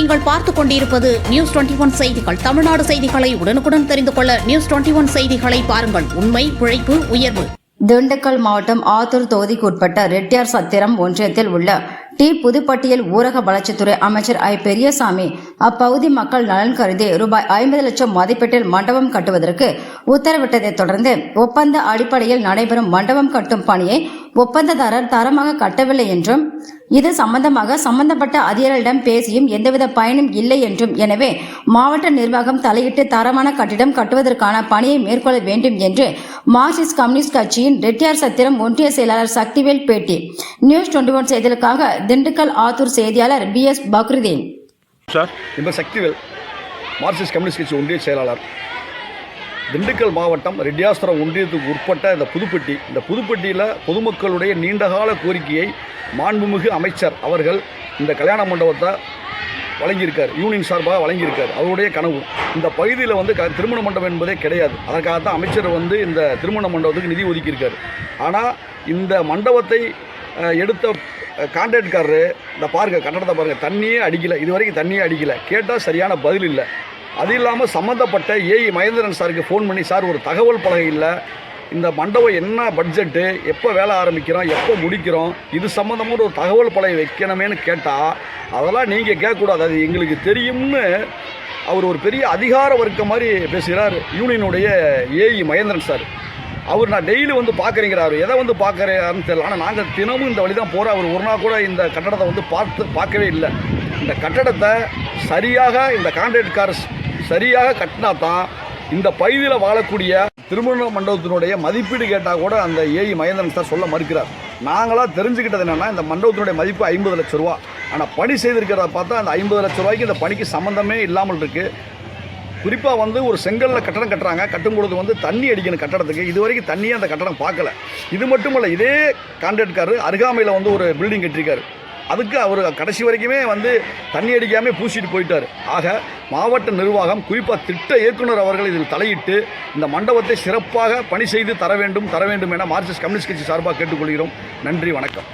நீங்கள் பார்த்துக் கொண்டிருப்பது நியூஸ் 21 செய்திகள். தமிழ்நாடு செய்திகளை உடனுக்குடன் தெரிந்து கொள்ள நியூஸ் 21 செய்திகளை பாருங்கள். உண்மை, உழைப்பு, உயர்வு. திண்டுக்கல் மாவட்டம் ஆத்தூர் தொகுதிக்குட்பட்ட ரெட்டியார் சத்திரம் ஒன்றியத்தில் உள்ள புதுப்பட்டியில் ஊரக வளர்ச்சித்துறை அமைச்சர் ஐ. பெரியசாமி அப்பகுதி மக்கள் நலன் கருதி ரூபாய் 50 லட்சம் மதிப்பீட்டில் மண்டபம் கட்டுவதற்கு உத்தரவிட்டதைத் தொடர்ந்து ஒப்பந்த அடிப்படையில் நடைபெறும் மண்டபம் கட்டும் பணியை ஒப்பந்ததாரர் தரமாக கட்டவில்லை என்றும் இது சம்பந்தமாக சம்பந்தப்பட்ட அதிகாரிகளிடம் பேசியும் எந்தவித பயனும் இல்லை என்றும், எனவே மாவட்ட நிர்வாகம் தலையிட்டு தரமான கட்டிடம் கட்டுவதற்கான பணியை மேற்கொள்ள வேண்டும் என்று மார்க்சிஸ்ட் கம்யூனிஸ்ட் கட்சியின் ரெட்டியார் சத்திரம் ஒன்றிய செயலாளர் சக்திவேல் பேட்டி. நியூஸ் 21 செய்திகளுக்காக திண்டுக்கல் ஆத்தூர் செய்தியாளர் BS Bakrudeen. Sakthivel, Marxist communist கட்சி ஒன்றிய செயலாளர். திண்டுக்கல் மாவட்டம் ரெட்டியாஸ்திரம் ஒன்றியத்துக்கு உட்பட்ட இந்த புதுப்பட்டியில் பொதுமக்களுடைய நீண்டகால கோரிக்கையை மாண்புமிகு அமைச்சர் அவர்கள் இந்த கல்யாண மண்டபத்தை வழங்கியிருக்கார், யூனியன் சார்பாக வழங்கியிருக்கார். அவருடைய கனவு இந்த பகுதியில் திருமண மண்டபம் என்பதே கிடையாது. அதற்காகத்தான் அமைச்சர் இந்த திருமண மண்டபத்துக்கு நிதி ஒதுக்கியிருக்கார். ஆனால் இந்த மண்டபத்தை எடுத்த கான்ட்ராக்ட்காரரு இந்த கட்டடத்தை பாருங்கள், தண்ணியே அடிக்கலை, இது வரைக்கும் தண்ணியே அடிக்கலை. கேட்டால் சரியான பதில் இல்லை. அது இல்லாமல் சம்மந்தப்பட்ட ஏஇ மகேந்திரன் சாருக்கு ஃபோன் பண்ணி, சார் ஒரு தகவல் பலகை இல்லை, இந்த மண்டபம் என்ன பட்ஜெட்டு, எப்போ வேலை ஆரம்பிக்கிறோம், எப்போ முடிக்கிறோம், இது சம்மந்தமாக ஒரு தகவல் பலகை வைக்கணுமேனு கேட்டால் அதெல்லாம் நீங்கள் கேட்கக்கூடாது, அது எங்களுக்கு தெரியும்னு அவர் ஒரு பெரிய அதிகார வர்க்கம் மாதிரி பேசுகிறார் யூனியனுடைய ஏஇ மகேந்திரன் சார். அவர் நான் டெய்லி பார்க்குறீங்கிறாரு, எதை பார்க்குறாருன்னு தெரியல. ஆனால் நாங்கள் தினமும் இந்த வழி தான் போகிறோம். அவர் ஒரு நாள் கூட இந்த கட்டடத்தை பார்க்கவே இல்லை. இந்த கட்டடத்தை சரியாக இந்த கான்ட்ராக்ட்காரர் சரியாக கட்டினா தான் இந்த பகுதியில் வாழக்கூடிய திருமண மண்டபத்தினுடைய மதிப்பீடு கேட்டால் கூட அந்த ஏஇ மகேந்திரன் சார் சொல்ல மறுக்கிறார். நாங்களாக தெரிஞ்சுக்கிட்டது என்னென்னா, இந்த மண்டபத்தினுடைய மதிப்பு 50 லட்ச ரூபா. ஆனால் பணி செய்திருக்கிறத பார்த்தா அந்த 50 லட்ச ரூபாய்க்கு இந்த பணிக்கு சம்மந்தமே இல்லாமல் இருக்குது. குறிப்பாக ஒரு செங்கல்ல கட்டடம் கட்டுறாங்க, கட்டும்பொழுது தண்ணி அடிக்கணும் கட்டடத்துக்கு. இது வரைக்கும் தண்ணியே அந்த கட்டடம் பார்க்கல. இது மட்டும் இல்லை, இதே கான்ட்ராக்ட்காரர் அருகாமையில் ஒரு பில்டிங் கட்டியிருக்காரு. அதுக்கு அவர் கடைசி வரைக்குமே தண்ணி அடிக்காமல் பூசிட்டு போயிட்டார். ஆக மாவட்ட நிர்வாகம், குறிப்பாக திட்ட இயக்குனர் அவர்கள் இதில் தலையிட்டு இந்த மண்டபத்தை சிறப்பாக பணி செய்து தர வேண்டும் என மார்க்சிஸ்ட் கம்யூனிஸ்ட் கட்சி சார்பாக கேட்டுக்கொள்கிறோம். நன்றி, வணக்கம்.